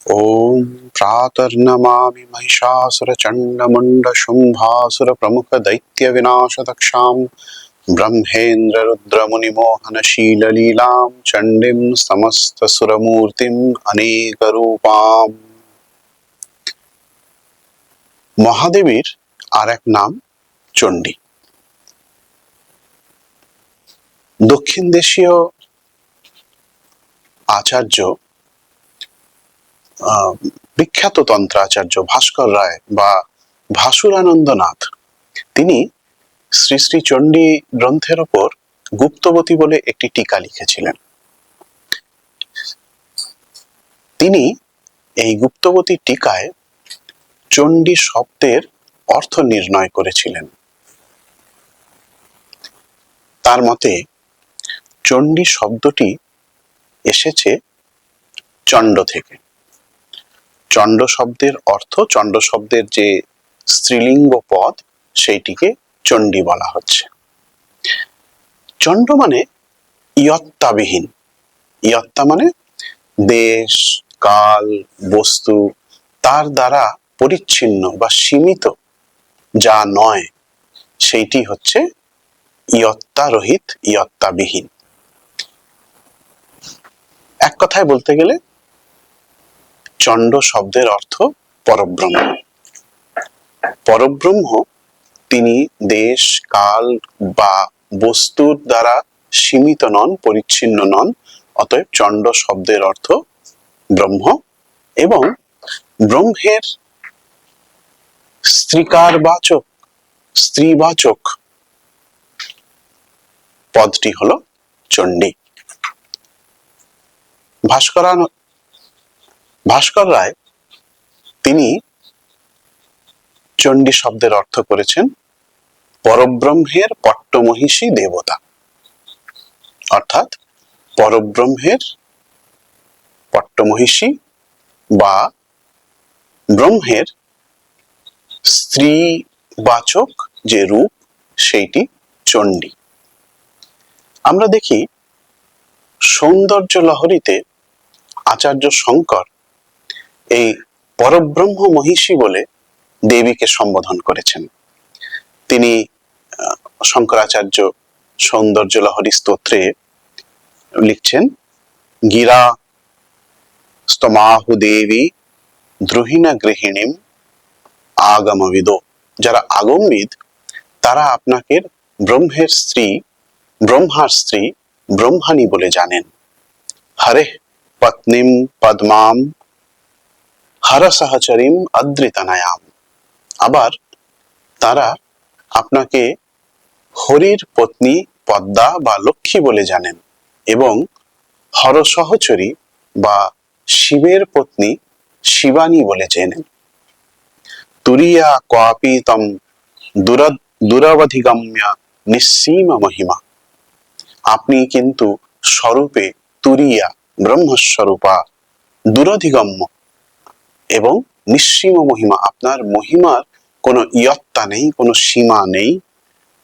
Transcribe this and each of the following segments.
ओम प्रातर्नमामि महिषासुरचण्डमुण्डशुम्भासुरप्रमुखदैत्यविनाशदक्षां ब्रह्मेन्द्ररुद्रमुनिमोहनशीललीलां चण्डीं समस्तसुरमूर्तिम् अनेकरूपाम्। মহাদেবীর আর এক নাম চণ্ডী। দক্ষিণ দেশীয় আচার্য বিখ্যাত তন্ত্রাচার্য ভাস্কর রায় বা ভাসুরানন্দনাথ তিনি শ্রী শ্রী চণ্ডী গ্রন্থের ওপর গুপ্তবতী বলে একটি টীকা লিখেছিলেন। তিনি এই গুপ্তবতী টীকায় চণ্ডী শব্দের অর্থ নির্ণয় করেছিলেন। তার মতে চণ্ডী শব্দটি এসেছে চণ্ড থেকে। চণ্ড শব্দের অর্থ, চণ্ড শব্দের যে স্ত্রীলিঙ্গ পদ সেইটিকে চণ্ডী বলা হচ্ছে। চণ্ড মানে ইয়ত্তাবিহীন। ইয়ত্তা মানে দেশ, কাল, বস্তু তার দ্বারা পরিচ্ছিন্ন বা সীমিত যা নয় সেইটি হচ্ছে ইয়ত্তা রহিত, ইয়ত্তাবিহীন। এক কথায় বলতে গেলে চণ্ড শব্দের অর্থ পরব্রহ্ম। পরব্রহ্ম তিনি দেশ, কাল বা বস্তুর দ্বারা সীমিত নন, পরিচ্ছিন্ন নন। অতএব চণ্ড শব্দের অর্থ ব্রহ্ম এবং ব্রহ্মের স্ত্রীকারবাচক, স্ত্রীবাচক পদটি হলো চণ্ডী। ভাস্কর রায় তিনি চণ্ডী শব্দের অর্থ করেছেন পরব্রহ্মের পট্টমহিষী দেবতা, অর্থাৎ পরব্রহ্মের পট্টমহিষী বা ব্রহ্মের স্ত্রীবাচক যে রূপ সেইটি চণ্ডী। আমরা দেখি সৌন্দর্য লহরীতে আচার্য শঙ্কর এই পরব্রহ্ম মহিষী বলে দেবীকে সম্বোধন করেছেন। তিনি শঙ্করাচার্য সৌন্দর্য লহরী স্তোত্রে লিখছেন, গিরা স্তমাহু দেবী দ্রোহিণা গৃহিণীম আগমবিদো। যারা আগমবিদ তারা আপনাকে ব্রহ্মার স্ত্রী ব্রহ্মাণী বলে জানেন। হরে পত্নীম পদ্মাম হর সহচরীম অদ্রিতনয়াম। আবার তারা আপনাকে হরির পত্নী পদ্মা বা লক্ষ্মী বলে জানেন এবং হর সহচরী বা শিবের পত্নী শিবানী বলে চেনেন। তুরিয়া কোয়াপি তম দুরবধিগম্য নিঃসীম মহিমা। আপনি কিন্তু স্বরূপে তুরিয়া, ব্রহ্মস্বরূপা, দুরধিগম্য এবং নিঃসীম মহিমা। আপনার মহিমার কোনো ইয়ত্তা নেই, কোনো সীমা নেই।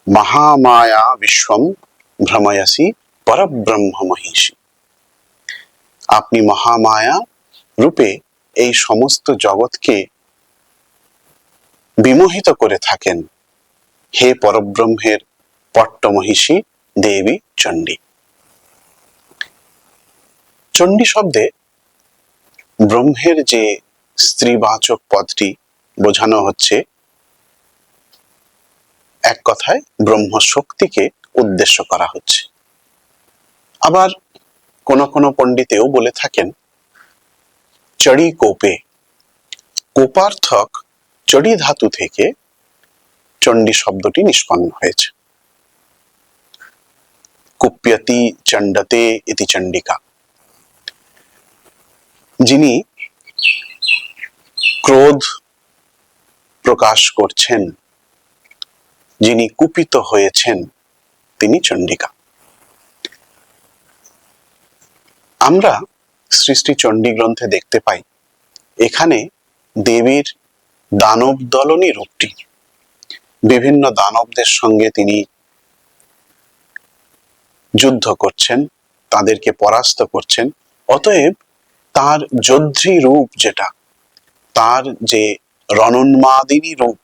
মহামায়া বিশ্বম ভ্রময়সি পরব্রহ্ম মহিষী। আপনি মহামায়া রূপে এই সমস্ত জগৎকে বিমোহিত করে থাকেন। হে পরব্রহ্মের পট্টমহিষী দেবী চণ্ডী। চণ্ডী শব্দে ব্রহ্মের যে স্ত্রীবাচক পদটি বোঝানো হচ্ছে, এক কথায় ব্রহ্ম শক্তিকে উদ্দেশ্য করা হচ্ছে। আবার কোন কোন পণ্ডিতেও বলে থাকেন চড়ি কোপে। কোপার্থক চড়ি ধাতু থেকে চণ্ডী শব্দটি নিষ্পন্ন হয়েছে। কুপ্যতি চণ্ডতে ইতি চণ্ডিকা। যিনি ক্রোধ প্রকাশ করছেন, যিনি কুপিত হয়েছেন, তিনি চণ্ডিকা। আমরা শ্রী শ্রী চণ্ডী গ্রন্থে দেখতে পাই এখানে দেবীর দানব দলনী রূপটি। বিভিন্ন দানবদের সঙ্গে তিনি যুদ্ধ করছেন, তাদেরকে পরাস্ত করছেন। অতএব তার যোদ্ধৃ রূপ যেটা, তার যে রণোন্মাদিনী রূপ,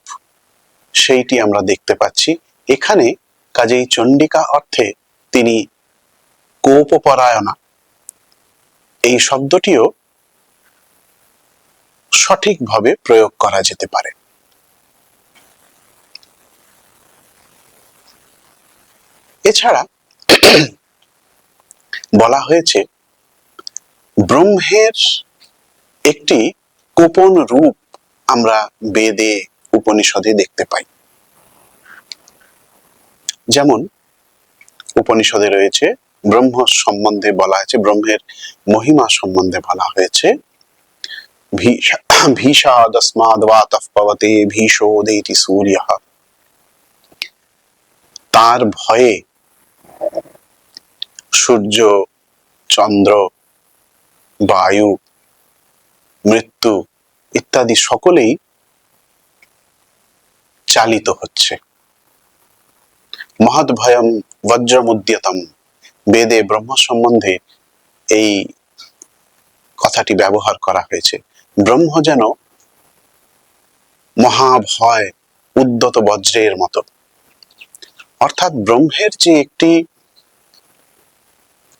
সেইটি আমরা দেখতে পাচ্ছি এখানে। কাজেই চণ্ডিকা অর্থে তিনি কোপপরায়ণা, এই শব্দটিও সঠিকভাবে প্রয়োগ করা যেতে পারে। এছাড়া বলা হয়েছে ব্রহ্মের একটি গোপন রূপ আমরা বেদে উপনিষদে দেখতে পাই। যেমন উপনিষদে রয়েছে ব্রহ্ম সম্বন্ধে বলা হয়েছে, ব্রহ্মের মহিমা সম্বন্ধে বলা হয়েছে, ভীষাদস্মাদ বাতঃ পবতে ভীষোদেতি সূর্যঃ, তার ভয়ে সূর্য, চন্দ্র, বায়ু, মৃত্যু ইত্যাদি সকলেই চালিত হচ্ছে। মহৎ ভয়ম বজ্রমুদ্যতম, বেদে ব্রহ্ম সম্বন্ধে এই কথাটি ব্যবহার করা হয়েছে। ব্রহ্ম যেন মহাভয় উদ্যত বজ্রের মতো, অর্থাৎ ব্রহ্মের যে একটি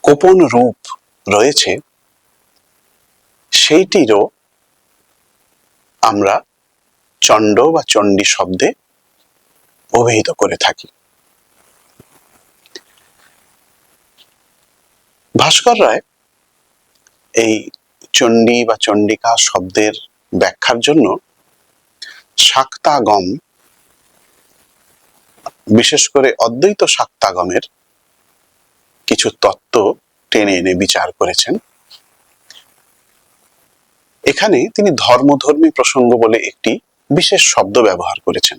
গোপন রূপ রয়েছে সেইটিরও আমরা চণ্ড বা চণ্ডী শব্দে অভিহিত করে থাকি। ভাস্কর রায় এই চণ্ডী বা চণ্ডিকা শব্দের ব্যাখ্যার জন্য শাক্তাগম, বিশেষ করে অদ্বৈত শাক্তাগমের কিছু তত্ত্ব টেনে এনে বিচার করেছেন। এখানে তিনি ধর্মধর্মী প্রসঙ্গ বলে একটি বিশেষ শব্দ ব্যবহার করেছেন।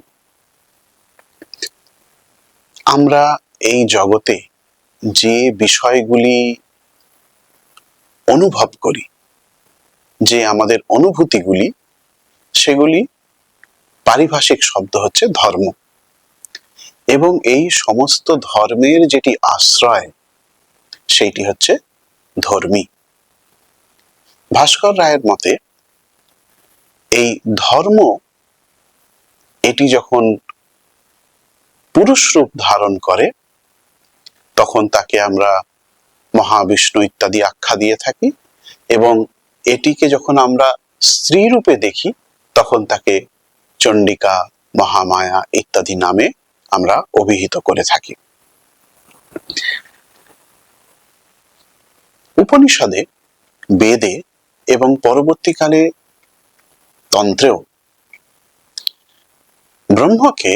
আমরা এই জগতে যে বিষয়গুলি অনুভব করি, যে আমাদের অনুভূতিগুলি, সেগুলি পারিভাষিক শব্দ হচ্ছে ধর্ম, এবং এই সমস্ত ধর্মের যেটি আশ্রয় সেইটি হচ্ছে ধর্মী। ভাস্কর রায়ের মতে এই ধর্ম, এটি যখন পুরুষ রূপ ধারণ করে তখন তাকে আমরা মহাবিষ্ণু ইত্যাদি আখ্যা দিয়ে থাকি, এবং এটিকে যখন আমরা স্ত্রী রূপে দেখি তখন তাকে চণ্ডিকা, মহামায়া ইত্যাদি নামে আমরা অভিহিত করে থাকি। উপনিষদে, বেদে এবং পরবর্তীকালে তন্ত্রেও ব্রহ্মকে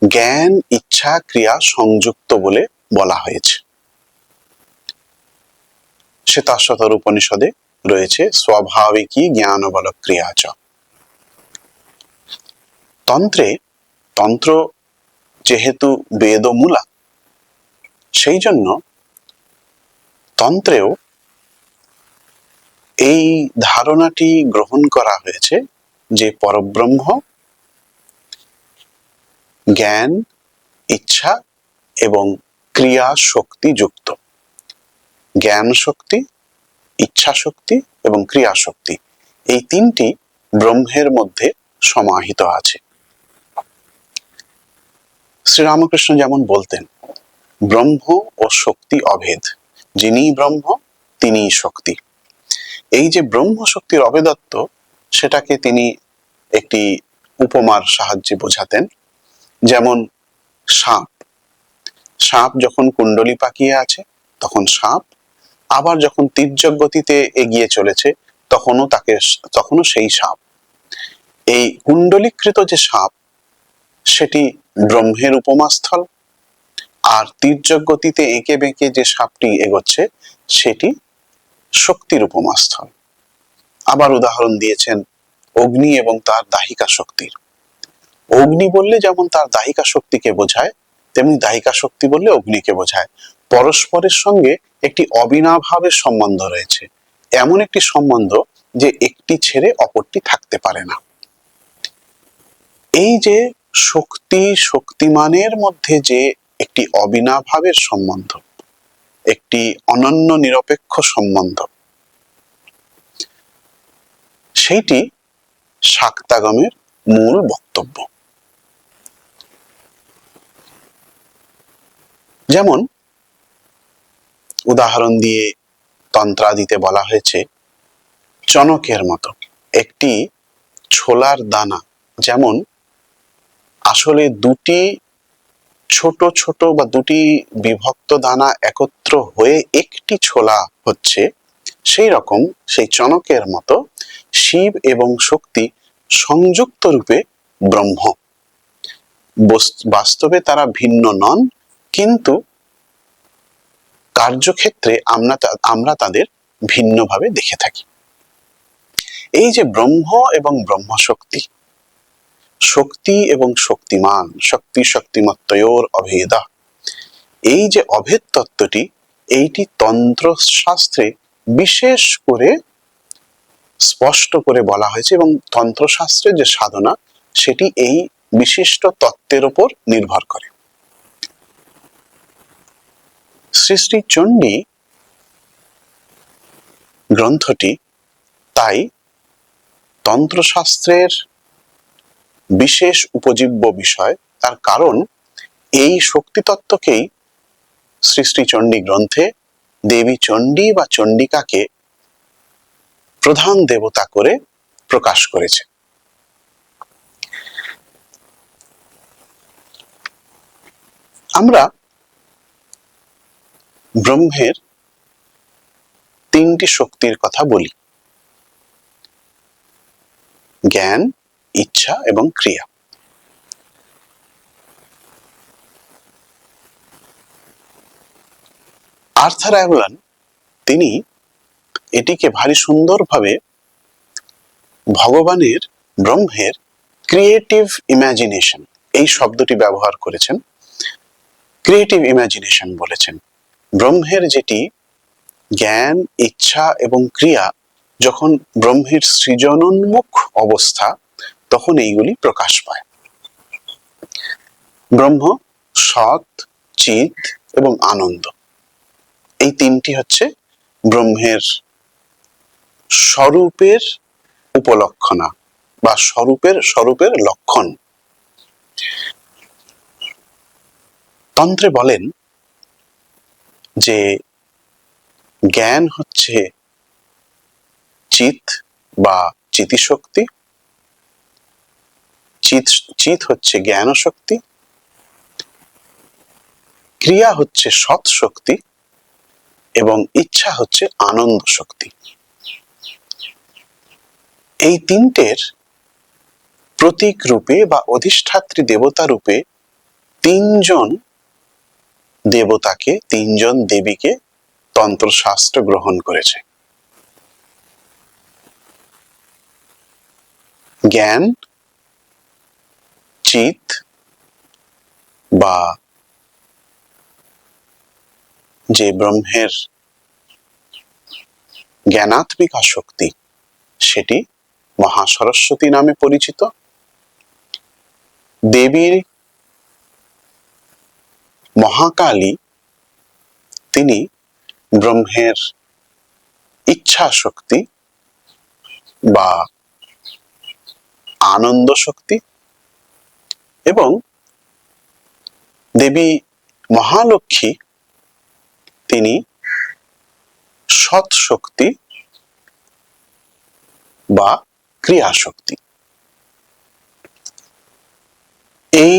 জ্ঞান, ইচ্ছা, ক্রিয়া সংযুক্ত বলে বলা হয়েছে। শ্বেতাশ্বতর উপনিষদে রয়েছে স্বাভাবিকী জ্ঞান বল ক্রিয়া চ। তন্ত্র যেহেতু বেদমূলা, সেই জন্য তন্ত্রেও এই ধারণাটি গ্রহণ করা হয়েছে যে পরব্রহ্ম জ্ঞান, ইচ্ছা এবং ক্রিয়া শক্তি যুক্ত। জ্ঞান শক্তি, ইচ্ছা শক্তি এবং ক্রিয়া শক্তি, এই তিনটি ব্রহ্মের মধ্যে সমাহিত আছে। শ্রীরামকৃষ্ণ যেমন বলতেন, ব্রহ্ম ও শক্তি অভেদ, যিনি ব্রহ্ম তিনি শক্তি। এই যে ব্রহ্ম শক্তির অভেদত্ব, সেটাকে তিনি একটি উপমার সাহায্যে বোঝাতেন। যেমন সাপ যখন কুণ্ডলী পাকিয়ে আছে তখন সাপ, আবার যখন তীর্যক গতিতে এগিয়ে চলেছে তখনও সেই সাপ। এই কুণ্ডলীকৃত যে সাপ সেটি ব্রহ্মের উপমাস্থল, আর তীর্যক গতিতে এঁকে বেঁকে যে সাপটি এগোচ্ছে সেটি শক্তির উপমাস্থল। আবার উদাহরণ দিয়েছেন অগ্নি এবং তার দাহিকা শক্তির। অগ্নি বললে যেমন তার দাহিকা শক্তিকে বোঝায়, তেমনি দাহিকা শক্তি বললে অগ্নিকে বোঝায়। পরস্পরের সঙ্গে একটি অবিনাভাবের সম্বন্ধ রয়েছে, এমন একটি সম্বন্ধ যে একটি ছেড়ে অপরটি থাকতে পারে না। এই যে শক্তিমানের মধ্যে যে একটি অবিনাভাবের সম্বন্ধ, একটি অনন্য নিরপেক্ষ সম্বন্ধ, সেইটি শাক্তাগমের মূল বক্তব্য। যেমন উদাহরণ দিয়ে তন্ত্রাদিতে বলা হয়েছে, চনকের মতো একটি ছোলার দানা যেমন আসলে দুটি ছোট ছোট বা দুটি বিভক্ত দানা একত্র হয়ে একটি ছোলা হচ্ছে, সেই রকম সেই চনকের মতো শিব এবং শক্তি সংযুক্ত রূপে ব্রহ্ম। বাস্তবে তারা ভিন্ন নন, কিন্তু কার্যক্ষেত্রে আমরা তাদের ভিন্নভাবে দেখে থাকি। এই যে ব্রহ্ম এবং ব্রহ্ম শক্তি, শক্তি এবং শক্তিমান, শক্তি শক্তিমত্তয়োর অভেদা, এই যে অভেদ তত্ত্বটি, এইটি তন্ত্রশাস্ত্রে বিশেষ করে স্পষ্ট করে বলা হয়েছে, এবং তন্ত্রশাস্ত্রের যে সাধনা সেটি এই বিশিষ্ট তত্ত্বের উপর নির্ভর করে। শ্রী শ্রী চণ্ডী গ্রন্থটি তাই তন্ত্রশাস্ত্রের বিশেষ উপজীব্য বিষয়। তার কারণ এই শক্তিতত্ত্বকেই শ্রী শ্রী চণ্ডী গ্রন্থে দেবী চণ্ডী বা চণ্ডিকাকে প্রধান দেবতা করে প্রকাশ করেছে। আমরা ব্রহ্মের তিনটি শক্তির কথা বলি, জ্ঞান, ইচ্ছা এবং ক্রিয়া। আর্থার অ্যাভলন তিনি এটিকে ভারী সুন্দরভাবে ভগবানের, ব্রহ্মের ক্রিয়েটিভ ইমাজিনেশন এই শব্দটি ব্যবহার করেছেন। ক্রিয়েটিভ ইমাজিনেশন বলেছেন ব্রহ্মের যেটি জ্ঞান, ইচ্ছা এবং ক্রিয়া, যখন ব্রহ্মের সৃজনোন্মুখ অবস্থা, তখন এইগুলি প্রকাশ পায়। ব্রহ্ম সৎ, চিৎ এবং আনন্দ, এই তিনটি হচ্ছে ব্রহ্মের স্বরূপের উপলক্ষণা বা স্বরূপের লক্ষণ। তন্ত্রে বলেন যে জ্ঞান হচ্ছে চিৎ বা চিতিশক্তি, চিৎ হচ্ছে জ্ঞান শক্তি, ক্রিয়া হচ্ছে সৎ শক্তি এবং ইচ্ছা হচ্ছে আনন্দ শক্তি। এই তিনটের প্রতীক রূপে বা অধিষ্ঠাত্রী দেবতা রূপে তিনজন দেবতাকে, তিনজন দেবীকে তন্ত্রশাস্ত্র গ্রহণ করেছে। জ্ঞান, চিৎ বা যে ব্রহ্মের জ্ঞানাত্মিকা শক্তি, সেটি মহাসরস্বতী নামে পরিচিত। দেবীর মহাকালী, তিনি ব্রহ্মের ইচ্ছা শক্তি বা আনন্দ শক্তি, এবং দেবী মহালক্ষ্মী, তিনি সৎ শক্তি বা ক্রিয়া শক্তি। এই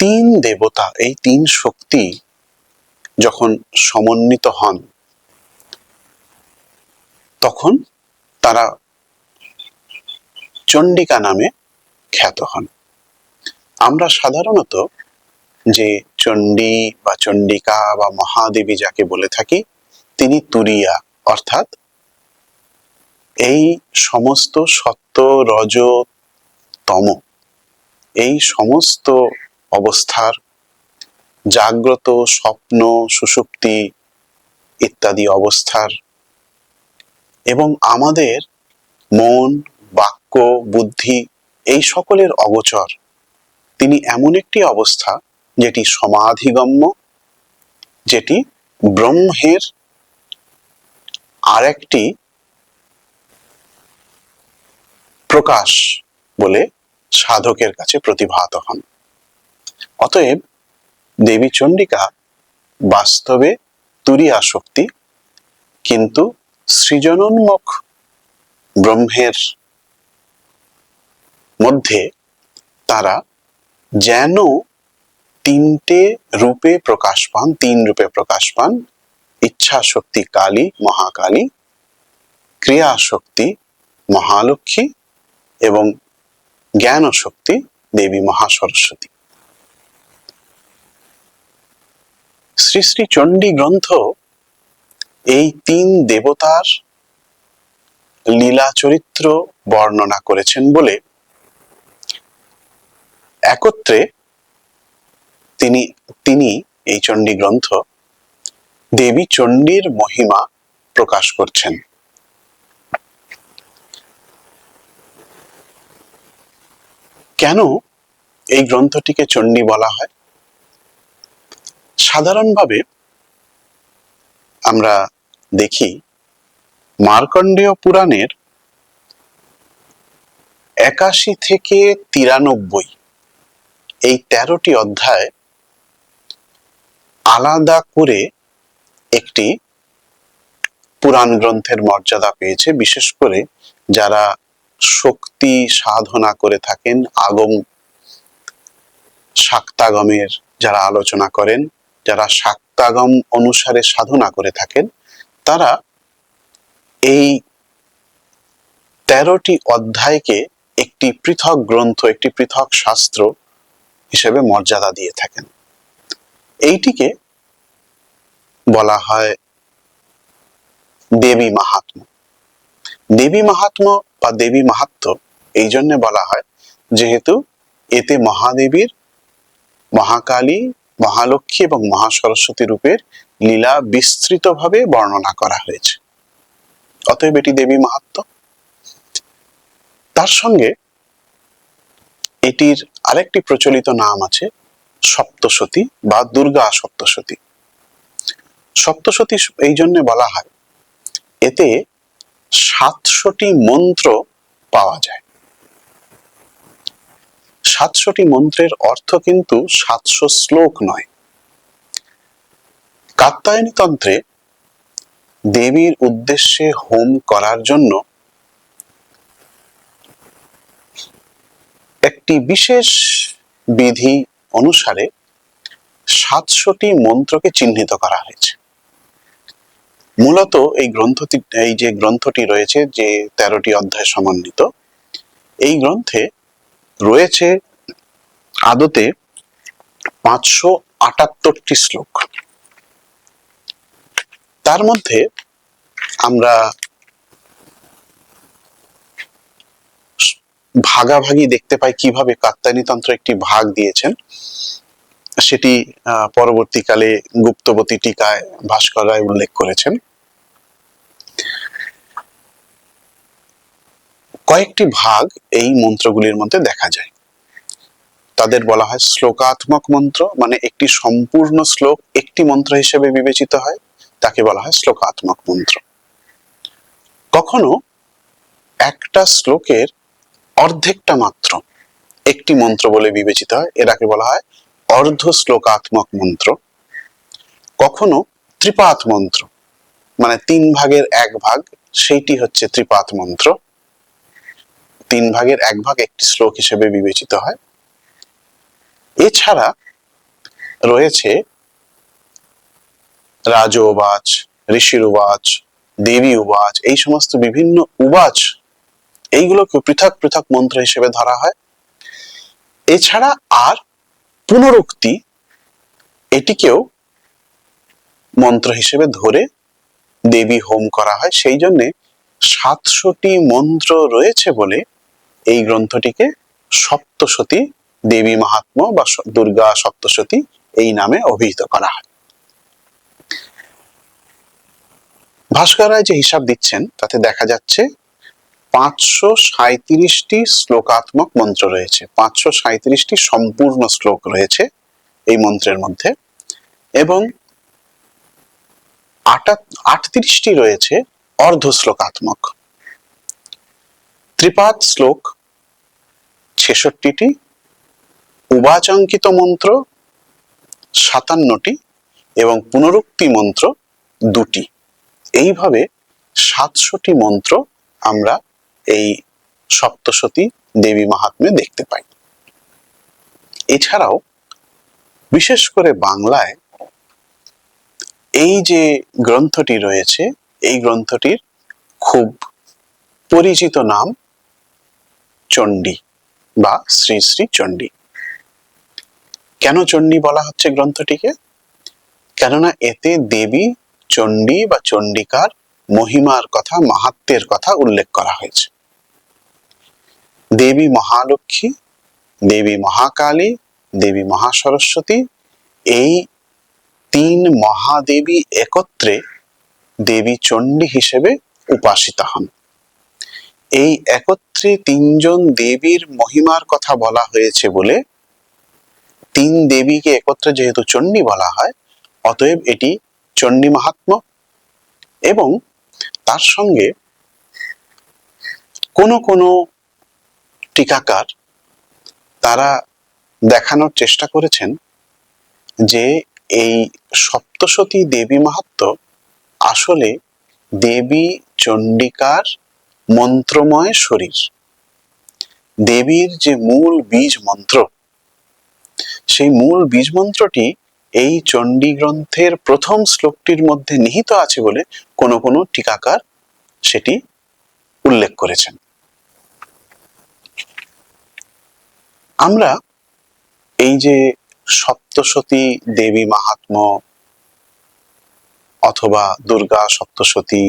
তিন দেবতা, এই তিন শক্তি যখন সমন্বিত হন, তখন তারা চণ্ডিকা নামে খ্যাত হন। আমরা সাধারণত যে চণ্ডী বা চণ্ডিকা বা মহাদেবী যাকে বলে থাকি, তিনি তুরিয়া, অর্থাৎ এই সমস্ত সত্য, রজ, তম, এই সমস্ত অবস্থার, জাগ্রত, স্বপ্ন, সুষুপ্তি ইত্যাদি অবস্থার, এবং আমাদের মন, বাক্য, বুদ্ধি এই সকলের অগোচর, তিনি এমন একটি অবস্থা যেটি সমাধিগম্য, যেটি ব্রহ্মের আরেকটি প্রকাশ বলে সাধকের কাছে প্রতিভাত হন। অতএব দেবী চণ্ডিকা বাস্তবে তুরীয়া শক্তি, কিন্তু সৃজনোন্মুখ ব্রহ্মের মধ্যে তারা যেন তিনটে রূপে প্রকাশ পান, তিন রূপে প্রকাশ পান। ইচ্ছা শক্তি কালী, মহাকালী, ক্রিয়া শক্তি মহালক্ষ্মী এবং জ্ঞান শক্তি দেবী মহাসরস্বতী। শ্রী শ্রী চণ্ডী গ্রন্থ এই তিন দেবতার লীলা চরিত্র বর্ণনা করেছেন বলে একত্রে তিনি এই চণ্ডী গ্রন্থ দেবী চণ্ডীর মহিমা প্রকাশ করছেন। কেন এই গ্রন্থটিকে চণ্ডী বলা হয়? সাধারণভাবে আমরা দেখি মার্কণ্ডেয় পুরাণের ৮১ থেকে ৯৩ এই ১৩টি অধ্যায় আলাদা করে একটি পুরাণ গ্রন্থের মর্যাদা পেয়েছে। বিশেষ করে যারা শক্তি সাধনা করে থাকেন, আগম শাক্তাগমের যারা আলোচনা করেন, যারা শাক্তাগম অনুসারে সাধনা করে থাকেন, তারা এই ১৩টি অধ্যায়কে একটি পৃথক গ্রন্থ, একটি পৃথক শাস্ত্র হিসেবে মর্যাদা দিয়ে থাকেন। এইটিকে বলা হয় দেবী মাহাত্ম্য। দেবী মাহাত্ম্য বা দেবী মাহাত্ম্য এই জন্য বলা হয় যেহেতু এতে মহাদেবীর, মহাকালী, মহালক্ষ্মী এবং মহাসরস্বতী রূপের লীলা বিস্তৃতভাবে বর্ণনা করা হয়েছে। অতএব এটি দেবী মাহাত্ম্য। তার সঙ্গে এটির আরেকটি প্রচলিত নাম আছে সপ্তশতী বা দুর্গা সপ্তশতী। সপ্তশতী এই জন্য বলা হয় এতে ৭০০টি মন্ত্র পাওয়া যায়। ৭০০টি মন্ত্রের অর্থ কিন্তু ৭০০ শ্লোক নয়। কাত্যায়নী তন্ত্রে দেবীর উদ্দেশ্যে হোম করার জন্য একটি বিশেষ বিধি অনুসারে ৭০০টি মন্ত্রকে চিহ্নিত করা হয়েছে। মূলত এই যে গ্রন্থটি রয়েছে, যে ১৩টি অধ্যায় সমন্বিত, এই গ্রন্থে রয়েছে আদতে ৫৭৮টি শ্লোক। তার মধ্যে আমরা ভাগাভাগি দেখতে পাই কিভাবে কাত্যায়নী তন্ত্র একটি ভাগ দিয়েছেন। সেটি পরবর্তীকালে গুপ্তবতী টিকায় ভাস্কর রায় উল্লেখ করেছেন। কয়েকটি ভাগ এই মন্ত্রগুলির মধ্যে দেখা যায়। তাদের বলা হয় শ্লোকাত্মক মন্ত্র, মানে একটি সম্পূর্ণ শ্লোক একটি মন্ত্র হিসেবে বিবেচিত হয়, তাকে বলা হয় শ্লোকাত্মক মন্ত্র। কখনো একটা শ্লোকের অর্ধেকটা মাত্র একটি মন্ত্র বলে বিবেচিত হয়, এটাকে বলা হয় অর্ধ শ্লোকাত্মক মন্ত্র। কখনো ত্রিপাত মন্ত্র, মানে ৩ ভাগের ১ ভাগ, সেইটি হচ্ছে ত্রিপাত মন্ত্র। ৩ ভাগের ১ ভাগ একটি শ্লোক হিসেবে বিবেচিত হয়। এছাড়া রয়েছে রাজ উবাচ, ঋষির উবাচ, দেবী উবাচ, এই সমস্ত বিভিন্ন উবাচ, এইগুলোকে পৃথক পৃথক মন্ত্র হিসেবে ধরা হয়। এছাড়া আর পুনরুক্তি, এটিকেও মন্ত্র হিসেবে ধরে দেবী হোম করা হয়। সেই জন্যে ৭০০টি মন্ত্র রয়েছে বলে এই গ্রন্থটিকে সপ্তশতী দেবী মাহাত্ম্য বা দুর্গা সপ্তশতী এই নামে অভিহিত করা হয়। ভাস্কর রায় যে হিসাব দিচ্ছেন তাতে দেখা যাচ্ছে ৫৩৭টি শ্লোকাত্মক মন্ত্র রয়েছে, ৫৩৭টি সম্পূর্ণ শ্লোক রয়েছে এই মন্ত্রের মধ্যে, এবং ৩৮টি রয়েছে অর্ধ শ্লোকাত্মক। ত্রিপাদ শ্লোক ৬৬টি, উবাচাঙ্কিত মন্ত্র ৫৭টি এবং পুনরুক্তি মন্ত্র ২টি। এইভাবে ৭০০টি মন্ত্র আমরা এই সপ্তশতী দেবী মাহাত্ম্যে দেখতে পাই। এছাড়াও বিশেষ করে বাংলায় এই যে গ্রন্থটি রয়েছে, এই গ্রন্থটির খুব পরিচিত নাম চণ্ডী বা শ্রী শ্রী চণ্ডী। কেন চণ্ডী বলা হচ্ছে গ্রন্থটিকে? কেননা এতে দেবী চণ্ডী বা চণ্ডিকার মহিমার কথা, মাহাত্ম্যের কথা উল্লেখ করা হয়েছে। দেবী মহালক্ষ্মী, দেবী মহাকালী, দেবী মহাসরস্বতী, এই তিন মহাদেবী একত্রে দেবী চণ্ডী হিসেবে উপাসিতা হন। এই একত্রে তিনজন দেবীর মহিমার কথা বলা হয়েছে বলে তিন দেবীকে একত্রে যেহেতু চণ্ডী বলা হয়, অতএব এটি চণ্ডী মাহাত্ম্য। এবং তার সঙ্গে কোনো টিকাকার তারা দেখানোর চেষ্টা করেছেন যে এই সপ্তশতী দেবী মাহাত্ম্য আসলে দেবী চণ্ডিকার মন্ত্রময় শরীর। দেবীর যে মূল বীজ মন্ত্র, সেই মূল বীজ মন্ত্রটি এই চণ্ডী গ্রন্থের প্রথম শ্লোকটির মধ্যে নিহিত আছে বলে কোনো টিকাকার সেটি উল্লেখ করেছেন। আমরা এই যে সপ্তশতী দেবী মাহাত্ম্য অথবা দুর্গা সপ্তশতী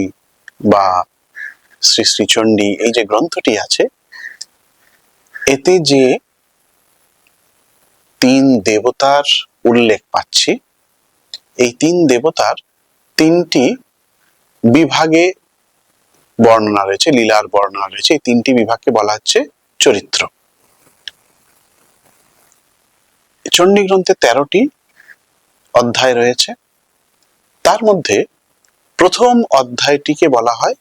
বা শ্রী শ্রী চণ্ডী, এই যে গ্রন্থটি আছে, এতে যে তিন দেবতার উল্লেখ পাচ্ছি, এই তিন দেবতার তিনটি বিভাগে বর্ণনা রয়েছে, লীলার বর্ণনা রয়েছে। এই তিনটি বিভাগকে বলা হচ্ছে চরিত্র। চণ্ডী গ্রন্থে ১৩টি অধ্যায় রয়েছে। তার মধ্যে প্রথম অধ্যায়টিকে বলা হয়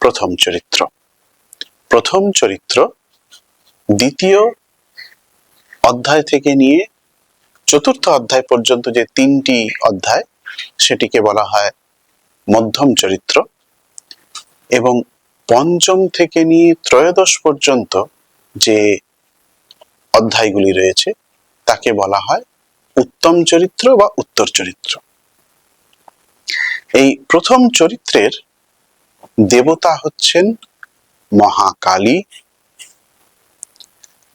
প্রথম চরিত্র। প্রথম চরিত্র দ্বিতীয় অধ্যায় থেকে নিয়ে চতুর্থ অধ্যায় পর্যন্ত যে তিনটি অধ্যায়, সেটিকে বলা হয় মধ্যম চরিত্র। এবং পঞ্চম থেকে নিয়ে ত্রয়োদশ পর্যন্ত যে অধ্যায়গুলি রয়েছে তাকে বলা হয় উত্তম চরিত্র বা উত্তর চরিত্র। এই প্রথম চরিত্রের দেবতা হচ্ছেন মহাকালী।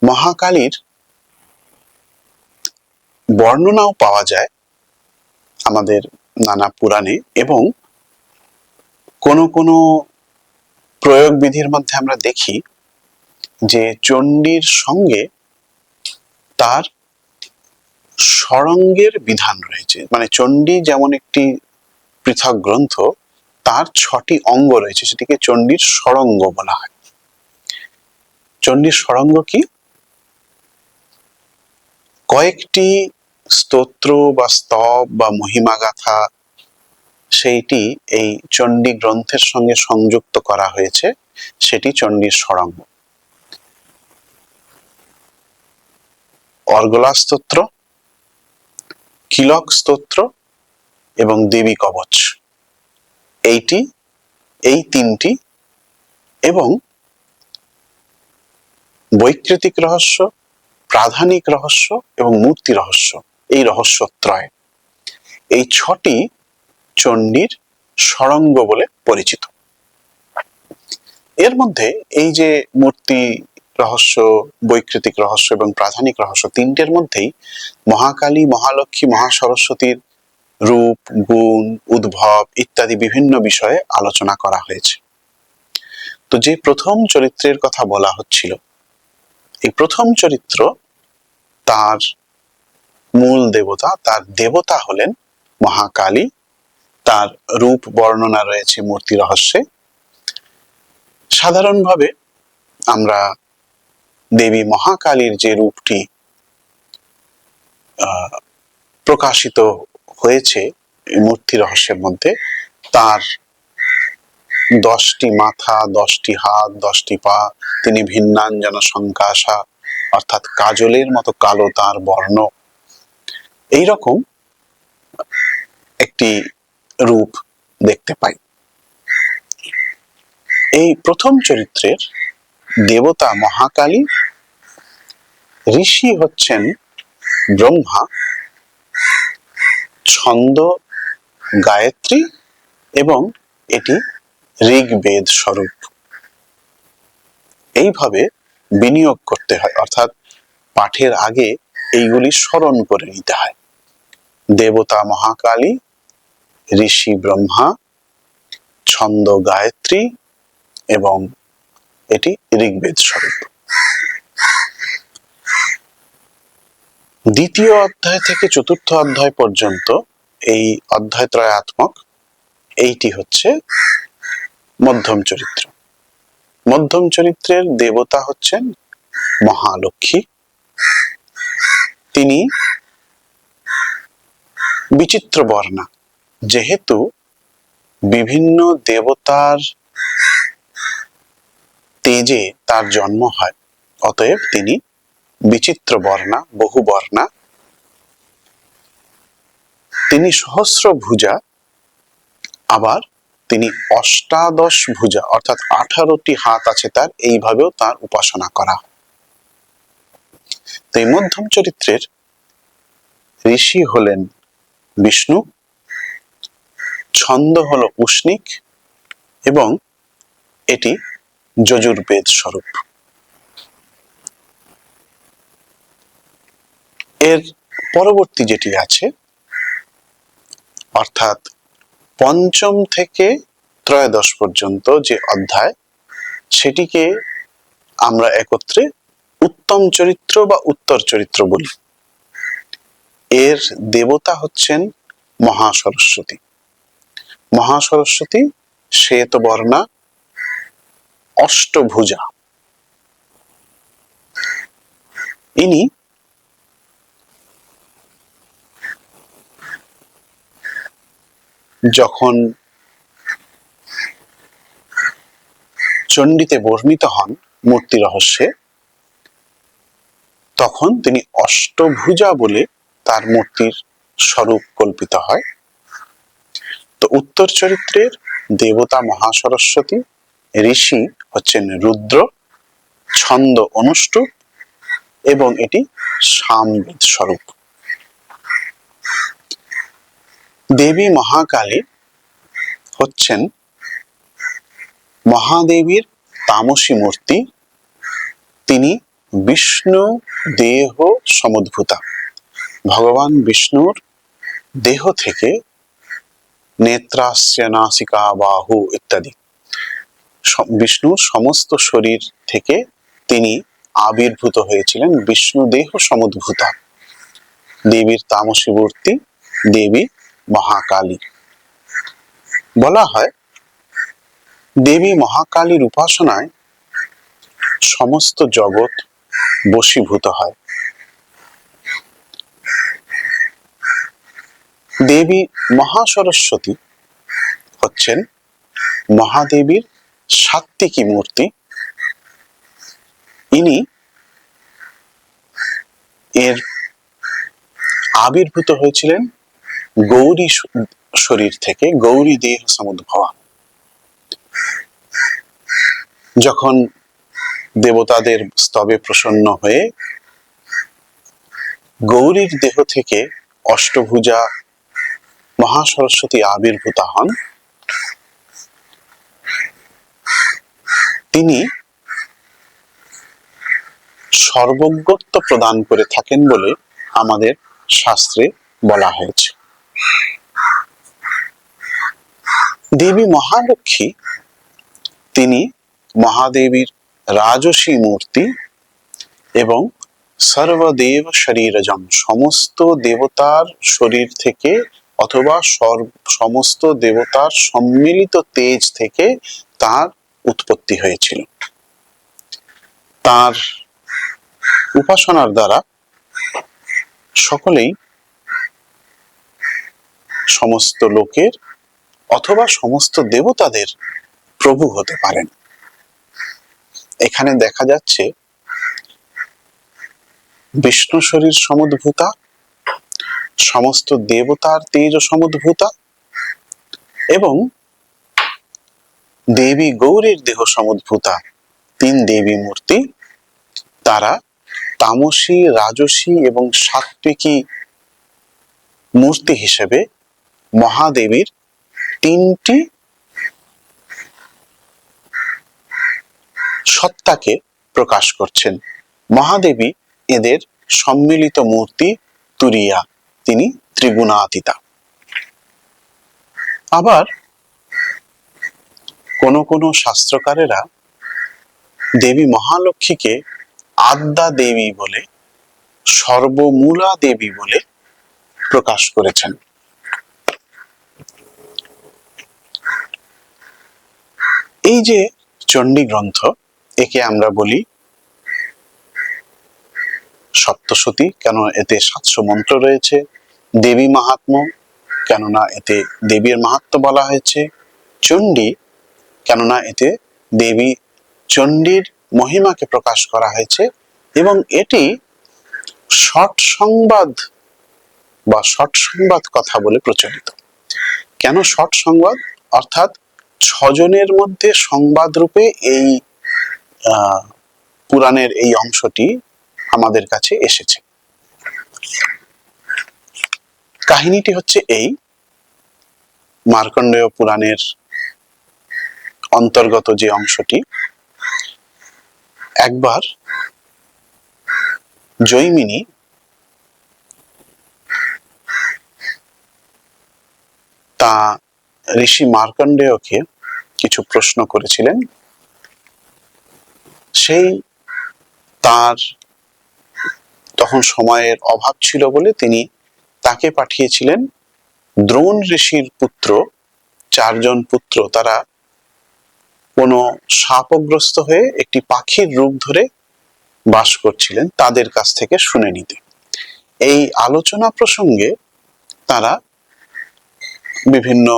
মহাকালীর বর্ণনাও পাওয়া যায় আমাদের নানা পুরাণে, এবং কোনো প্রয়োগ বিধির মধ্যে আমরা দেখি যে চণ্ডীর সঙ্গে তার ষড়ঙ্গের বিধান রয়েছে। মানে চণ্ডী যেমন একটি পৃথক গ্রন্থ, তার ৬টি অঙ্গ রয়েছে, সেটিকে চণ্ডীর ষড়ঙ্গ বলা হয়। চণ্ডীর ষড়ঙ্গ কি? কয়েকটি স্তোত্র বা স্তব বা মহিমা গাথা, সেইটি এই চণ্ডী গ্রন্থের সঙ্গে সংযুক্ত করা হয়েছে, সেটি চণ্ডীর ষড়ঙ্গ। অর্গলা স্তোত্র, কিলক স্তোত্র এবং দেবী কবচ, এই তিনটি, এবং বৈকৃতিক রহস্য, প্রাধানিক রহস্য এবং মূর্তি রহস্য, এই রহস্যত্রয়, এই ৬টি চণ্ডীর ষড়ঙ্গ বলে পরিচিত। এর মধ্যে এই যে মূর্তি রহস্য, বৈকৃতিক রহস্য এবং প্রাধানিক রহস্য, তিনটের মধ্যেই মহাকালী, মহালক্ষ্মী, মহাসরস্বতীর রূপ, গুণ, উদ্ভব ইত্যাদি বিভিন্ন বিষয়ে আলোচনা করা হয়েছে। তো যে প্রথম চরিত্রের কথা বলা হচ্ছিল, এই প্রথম চরিত্র, তার মূল দেবতা, তার দেবতা হলেন মহাকালী। তার রূপ বর্ণনা রয়েছে মূর্তি রহস্যে। সাধারণভাবে আমরা দেবী মহাকালীর যে রূপটি প্রকাশিত হয়েছে মূর্তি রহস্যের মধ্যে, তার 10টি মাথা, 10টি হাত, 10টি পা, তিনি ভিন্নাঞ্জন সংকাশা, অর্থাৎ কাজলের মতো কালো তার বর্ণ। এইরকম একটি রূপ দেখতে পাই। এই প্রথম চরিত্রের দেবতা মহাকালী, ঋষি হচ্ছেন ব্রহ্মা, ছন্দ গায়ত্রী এবং এটি ঋগ্বেদ স্বরূপ। এইভাবে বিনিয়োগ করতে হয়, অর্থাৎ পাঠের আগে এইগুলি স্মরণ করে নিতে হয়। দেবতা মহাকালী, ঋষি ব্রহ্মা, ছন্দ গায়ত্রী এবং এটি ঋগ্বেদ স্বরূপ। দ্বিতীয় অধ্যায় থেকে চতুর্থ অধ্যায় পর্যন্ত এই অধ্যায় ত্রয়াত্মক, এইটি হচ্ছে মধ্যম চরিত্র। মধ্যম চরিত্রের দেবতা হচ্ছেন মহালক্ষ্মী। তিনি বিচিত্র বর্ণা, যেহেতু বিভিন্ন দেবতার তেজে তার জন্ম হয়, অতএব তিনি বিচিত্র বর্ণা, বহু বর্ণা। তিনি সহস্র ভুজা, আবার তিনি অষ্টাদশ ভুজা, অর্থাৎ 18টি হাত আছে তার, এইভাবেও তার উপাসনা করা হয়। তো এই মধ্যম চরিত্রের ঋষি হলেন বিষ্ণু, ছন্দ হলো উষ্ণিক এবং এটি যজুর্বেদ স্বরূপ। এর পরবর্তী যেটি আছে, অর্থাৎ পঞ্চম থেকে ত্রয়োদশ পর্যন্ত যে অধ্যায়, সেটিকে আমরা একত্রে উত্তম চরিত্র বা উত্তর চরিত্র বলি। এর দেবতা হচ্ছেন মহাসরস্বতী। মহাসরস্বতী শ্বেতবর্ণা, অষ্টভুজা। ইনি যখন চণ্ডীতে বর্ণিত হন মূর্তি রহস্যে, তখন তিনি অষ্টভুজা বলে তার মূর্তির স্বরূপ কল্পিত হয়। তো উত্তর চরিত্রের দেবতা মহাসরস্বতী, ঋষি হচ্ছেন রুদ্র, ছন্দ অনুষ্টুপ এবং এটি সামবেদ স্বরূপ। দেবী মহাকালী হচ্ছেন মহাদেবীর তামসী মূর্তি। তিনি বিষ্ণু দেহ সমুদ্ভূতা। ভগবান বিষ্ণুর দেহ থেকে নেত্রাস্য নাসিকা বাহু ইত্যাদি বিষ্ণুর সমস্ত শরীর থেকে তিনি আবির্ভূত হয়েছিলেন, বিষ্ণু দেহ সমুদ্ভূতা। দেবীর তামসী মূর্তি দেবী মহাকালী। বলা হয় দেবী মহাকালীর উপাসনায় সমস্ত জগৎ বশীভূত হয়। দেবী মহাসরস্বতী হচ্ছেন মহাদেবীর সাত্ত্বিকী মূর্তি। ইনি এর আবির্ভূত হয়েছিলেন গৌরী শরীর থেকে, গৌরী দেহ সমুদ্ভবা। যখন দেবতাদের স্তবে প্রসন্ন হয়ে গৌরীর দেহ থেকে অষ্টভুজা মহাসরস্বতী আবির্ভূত হন, তিনি সর্বজ্ঞত্ব প্রদান করে থাকেন বলে আমাদের শাস্ত্রে বলা হয়েছে। দেবী মহালক্ষ্মী, তিনি মহাদেবীর রাজসী মূর্তি এবং সর্বদেব শরীরজম, সমস্ত দেবতার শরীর থেকে অথবা সমস্ত দেবতার সম্মিলিত তেজ থেকে তার উৎপত্তি হয়েছিল। তার উপাসনার দ্বারা সকলেই সমস্ত লোকের অথবা সমস্ত দেবতাদের প্রভু হতে পারেন। এখানে দেখা যাচ্ছে বিষ্ণু শরীর সমুদ্ভূতা, সমস্ত দেবতার তেজ সমুদ্ভূতা এবং দেবী গৌরীর দেহ সমুদ্ভূতা তিন দেবী মূর্তি। তারা তামসী, রাজসী এবং সাত্ত্বিকী মূর্তি হিসেবে মহাদেবীর তিনটি সত্তাকে প্রকাশ করছেন। মহাদেবী এদের সম্মিলিত মূর্তি তুরিয়া, তিনি ত্রিগুণাতীতা। আবার কোন কোন শাস্ত্রকারেরা দেবী মহালক্ষ্মীকে আদ্যা দেবী বলে, সর্বমূলা দেবী বলে প্রকাশ করেছেন। এই যে চণ্ডী গ্রন্থ, একে আমরা বলি সপ্তশতী, কেন এতে 700 মন্ত্র রয়েছে। দেবী মাহাত্ম্য, কেননা এতে দেবীর মাহাত্ম্য বলা হয়েছে। চণ্ডী, কেননা এতে দেবী চণ্ডীর মহিমাকে প্রকাশ করা হয়েছে। এবং এটি ষট সংবাদ বা ষট সংবাদ কথা বলে প্রচলিত। কেন ষট সংবাদ? অর্থাৎ 6 জনের মধ্যে সংবাদ রূপে এই পুরাণের এই অংশটি আমাদের কাছে এসেছে। কাহিনীটি হচ্ছে এই, মার্কণ্ডেয় পুরাণের অন্তর্গত যে অংশটি, একবার জৈমিনী তা ঋষি মার্কণ্ডেয়কে কিছু প্রশ্ন করেছিলেন। সেই তার তখন সময়ের অভাব ছিল বলে তিনি তাকে পাঠিয়েছিলেন দ্রোণ ঋষির পুত্র, 4 জন পুত্র, তারা কোনো শাপগ্রস্ত হয়ে একটি পাখির রূপ ধরে বাস করছিলেন, তাদের কাছ থেকে শুনে নিতে। এই আলোচনা প্রসঙ্গে তারা বিভিন্ন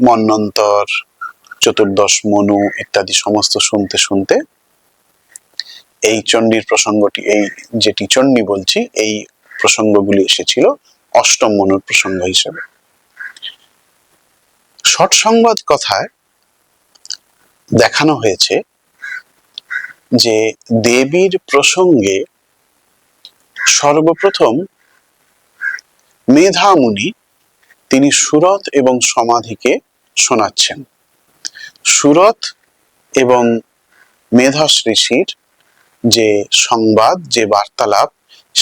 মন্বন্তর, 14 মনু ইত্যাদি সমস্ত শুনতে শুনতে এই চণ্ডীর প্রসঙ্গটি, এই যেটি চণ্ডী বলছি, এই প্রসঙ্গগুলি এসেছিল 8ম মনুর প্রসঙ্গ হিসেবে। ষট সংবাদ কথায় দেখানো হয়েছে যে দেবীর প্রসঙ্গে সর্বপ্রথম মেধা মুনি তিনি সুরত এবং সমাধিকে শোনাচ্ছেন। সুরত এবং মেধস ঋষির যে সংবাদ, যে বার্তালাপ,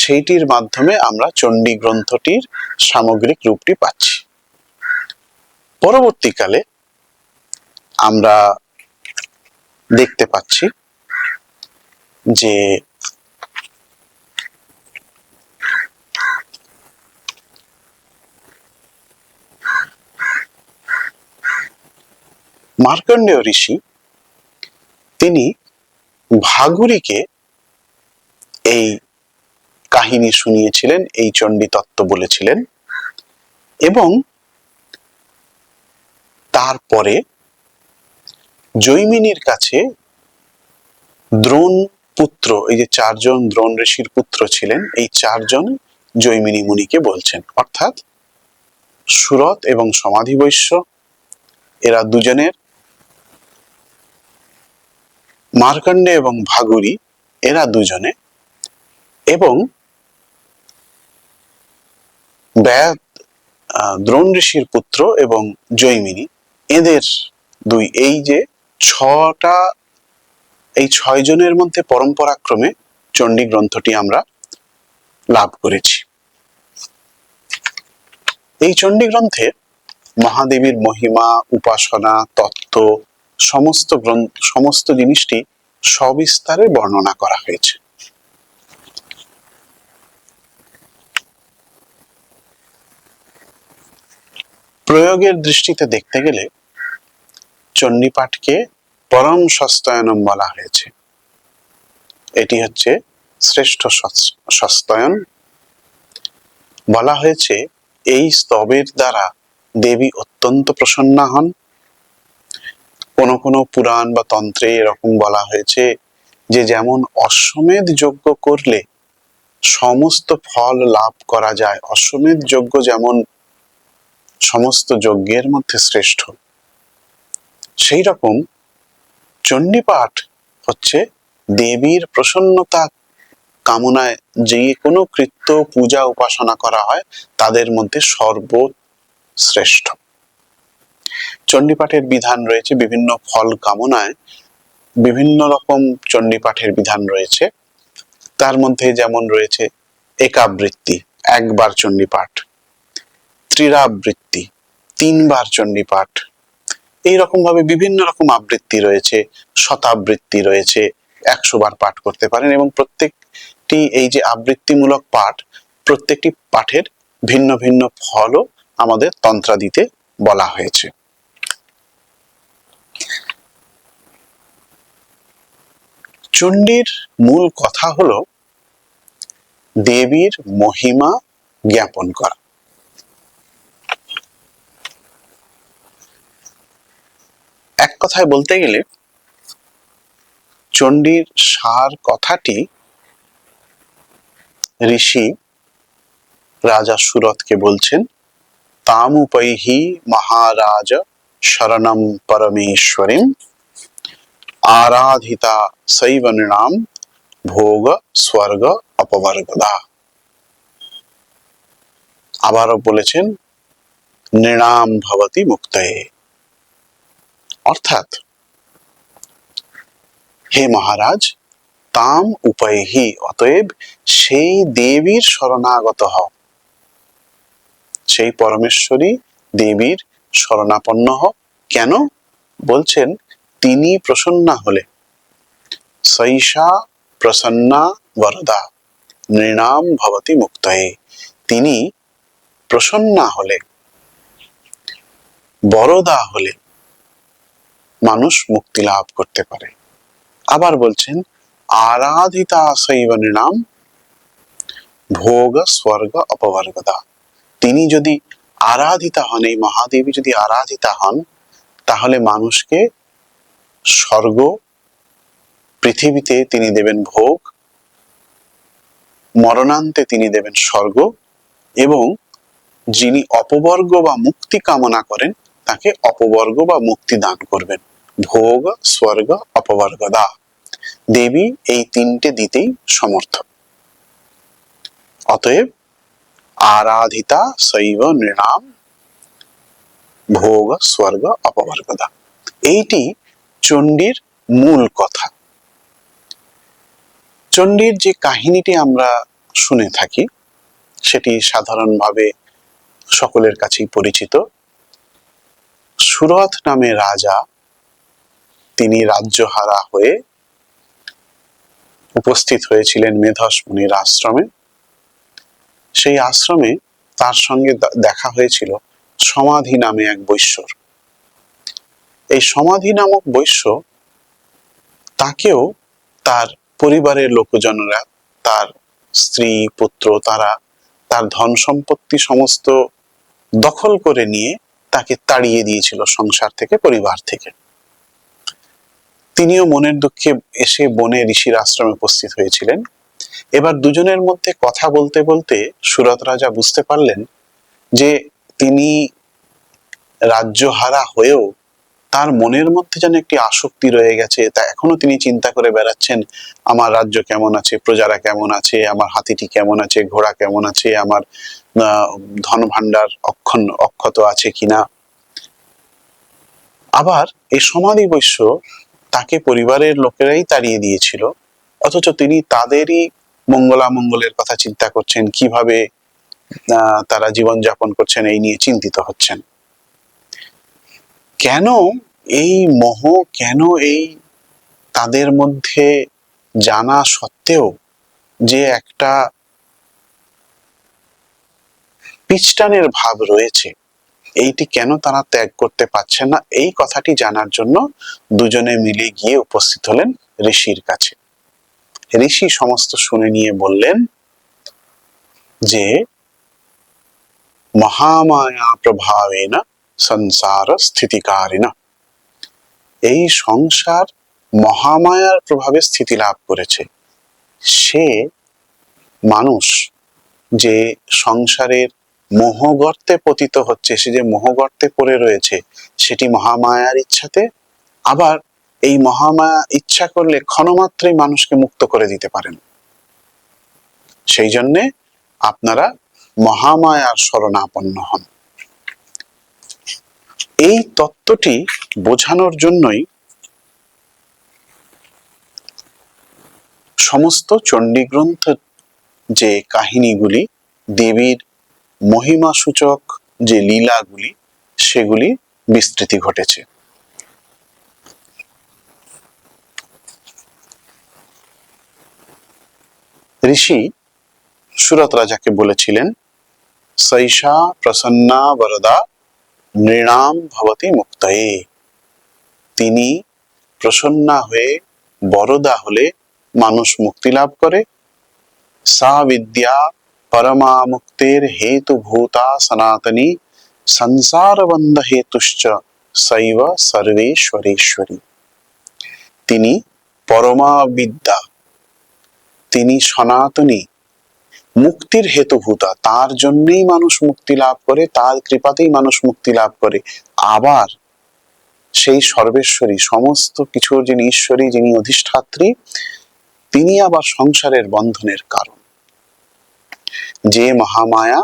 সেইটির মাধ্যমে আমরা চণ্ডী গ্রন্থটির সামগ্রিক রূপটি পাচ্ছি। পরবর্তীকালে আমরা দেখতে পাচ্ছি যে মার্কণ্ডেয় ঋষি তিনি ভাগুরীকে এই কাহিনী শুনিয়েছিলেন, এই চণ্ডী তত্ত্ব বলেছিলেন। এবং তারপরে জৈমিনীর কাছে দ্রোণ পুত্র, এই যে 4 জন দ্রোণ ঋষির পুত্র ছিলেন, এই 4 জন জৈমিনী মুনিকে বলছেন, অর্থাৎ সুরত এবং সমাধি বৈশ্য এরা দুজনের, মার্কণ্ডে এবং ভাগুরী এরা দুজনে, এবং ব্যাদ দ্রোণ ঋষির পুত্র এবং জৈমিনী এদের দুই, এই যে 6 জনের মধ্যে পরম্পরাক্রমে চণ্ডী গ্রন্থটি আমরা লাভ করেছি। এই চণ্ডী গ্রন্থে মহাদেবীর মহিমা, উপাসনা, তত্ত্ব, সমস্ত জিনিসটি সবিস্তারে বর্ণনা করা হয়েছে। প্রয়োগের দৃষ্টিতে দেখতে গেলে চণ্ডী পাঠকে পরম সস্তয়নম বলা হয়েছে। এটি হচ্ছে শ্রেষ্ঠ সস্তয়ন। বলা হয়েছে এই স্তবের দ্বারা দেবী অত্যন্ত প্রসন্না হন। কোনো কোনো পুরাণ বা তন্ত্রে এরকম বলা হয়েছে যে যেমন অশ্বমেধ যজ্ঞ করলে সমস্ত ফল লাভ করা যায়, অশ্বমেধ যজ্ঞ যেমন সমস্ত যজ্ঞের মধ্যে শ্রেষ্ঠ, সেই রকম চণ্ডীপাঠ হচ্ছে দেবীর প্রসন্নতা কামনায় যে কোনো কৃত্য পূজা উপাসনা করা হয় তাদের মধ্যে সর্বশ্রেষ্ঠ। চণ্ডীপাঠের বিধান রয়েছে বিভিন্ন ফল কামনায়, বিভিন্ন রকম চণ্ডীপাঠের বিধান রয়েছে। তার মধ্যে যেমন রয়েছে একাবৃত্তি, একবার চণ্ডীপাঠ, ত্রিরাবৃত্তি, 3বার চণ্ডীপাঠ, এইরকম ভাবে বিভিন্ন রকম আবৃত্তি রয়েছে, শতাবৃত্তি রয়েছে, 100 বার পাঠ করতে পারেন। এবং প্রত্যেকটি এই যে আবৃত্তিমূলক পাঠ, প্রত্যেকটি পাঠের ভিন্ন ভিন্ন ফলও আমাদের তন্ত্রাদিতে বলা হয়েছে। চণ্ডীর মূল কথা হলো দেবীর মহিমা জ্ঞাপন করা। এক কথায় বলতে গেলে চণ্ডীর সার কথাটি ঋষি রাজা সুরথকে বলছেন, তামুপৈহি মহারাজ শরণম পরমেশ্বরীম আরাধিতা শৈব নৃণাম ভোগ স্বর্গ অপবর্গদা। আবারও বলেছেন নৃণাম ভবতি মুক্তয়ে, অর্থাৎ হে মহারাজ, তাম উপায়হি, অতএব সেই দেবীর শরণাগত হও, সেই পরমেশ্বরী দেবীর শরণাপন্ন হও। কেন বলছেন? তিনি প্রসন্না হলে, সৈষা প্রসন্না বরদা নৃণাম ভবতি মুক্তয়ে, তিনি প্রসন্না হলে, বরদা হলে মানুষ মুক্তি লাভ করতে পারে। আবার বলছেন আরাধিতা শৈব নৃণাম ভোগ স্বর্গ অপবর্গদা, তিনি যদি আরাধিতা হন, এই মহাদেবী যদি আরাধিতা হন, তাহলে মানুষকে স্বর্গ, পৃথিবীতে তিনি দেবেন ভোগ, মরণান্তে তিনি দেবেন স্বর্গ, এবং যিনি অপবর্গ বা মুক্তি কামনা করেন তাকে অপবর্গ বা মুক্তি দান করবেন। ভোগ স্বর্গ অপবর্গদা, দেবী এই 3টে দিতেই সমর্থ। অতএব আরাধিতা শৈব নৃণাম ভোগ স্বর্গ অপবর্গদা, এইটি চণ্ডীর মূল কথা। চণ্ডীর যে কাহিনীটি আমরা শুনে থাকি সেটি সাধারণভাবে সকলের কাছেই পরিচিত। সুরথ নামে রাজা, তিনি রাজ্যহারা হয়ে উপস্থিত হয়েছিলেন মেধস মুনির আশ্রমে। সেই আশ্রমে তার সঙ্গে দেখা হয়েছিল সমাধি নামে এক বৈশ্যর। এই সমাধি নামক বৈশ্য তাকেও তার পরিবারের লোকজনেরা, তার স্ত্রী পুত্র, তারা তার ধন সম্পত্তি সমস্ত দখল করে নিয়ে তাকে তাড়িয়ে দিয়েছিল সংসার থেকে, পরিবার থেকে। তিনিও মনের দুঃখে এসে বনে ঋষির আশ্রমে উপস্থিত হয়েছিলেন। এবার দুজনের মধ্যে কথা বলতে বলতে সুরথ রাজা বুঝতে পারলেন যে তিনি রাজ্যহারা হয়েও তার মনের মধ্যে যেন একটি আসক্তি রয়ে গেছে। তা এখনো তিনি চিন্তা করে বেড়াচ্ছেন, আমার রাজ্য কেমন আছে, প্রজারা কেমন আছে, আমার হাতিটি কেমন আছে, ঘোড়া কেমন আছে, আমার ধন ভাণ্ডার অক্ষত আছে কিনা। আবার এই সমাধি বৈশ্য তাকে পরিবারের লোকেরাই তাড়িয়ে দিয়েছিল, অথচ তিনি তাদেরই মঙ্গলামঙ্গলের কথা চিন্তা করছেন, কিভাবে তারা জীবনযাপন করছেন এই নিয়ে চিন্তিত হচ্ছেন। কেন এই মোহ, কেন এই তাদের মধ্যে জানা সত্ত্বেও যে একটা পিছটানের ভাব রয়েছে, এইটি কেন তারা ত্যাগ করতে পারছেন না, এই কথাটি জানার জন্য দুজনে মিলে গিয়ে উপস্থিত হলেন ঋষির কাছে। ঋষি সমস্ত শুনে নিয়ে বললেন যে মহামায়া প্রভাবেন সংসার স্থিতিকারিণা, এই সংসার মহামায়ার প্রভাবে স্থিতি লাভ করেছে। সে মানুষ যে সংসারের মোহগর্তে পতিত হচ্ছে, সে যে মোহগর্তে পড়ে রয়েছে, সেটি মহামায়ার ইচ্ছাতে। আবার এই মহামায়া ইচ্ছা করলে ক্ষণমাত্রেই মানুষকে মুক্ত করে দিতে পারেন। সেই জন্যে আপনারা মহামায়ার শরণাপন্ন হন। এই তত্ত্বটি বোঝানোর জন্যই সমস্ত চণ্ডীগ্রন্থ যে কাহিনীগুলি, দেবীর মহিমা সূচক যে লীলাগুলি, সেগুলি বিস্তৃতি ঘটেছে। ঋষি সুরত রাজাকে বলেছিলেন, সৈষা প্রসন্না বরদা নৃণাম ভবতি মুক্তয়ে। তিনি প্রসন্না হয়ে বরদা হলে মানুষ মুক্তি লাভ করে। সা বিদ্যা পরমা মুক্তির হেতু ভূতা সনাতনী সংসার বন্ধ হেতুশ্চ শৈব সর্বেশ্বরেশ্বরী। তিনি পরমা বিদ্যা, তিনি সনাতনী, মুক্তির হেতুভূতা, তার জন্যই মানুষ মুক্তি লাভ করে, তার কৃপাতেই মানুষ মুক্তি লাভ করে। আবার সেই সর্বেশ্বরী, সমস্ত কিছুর যিনি ঈশ্বরী, যিনি অধিষ্ঠাত্রী, তিনি আবার সংসারের বন্ধনের কারণ। যে মহামায়া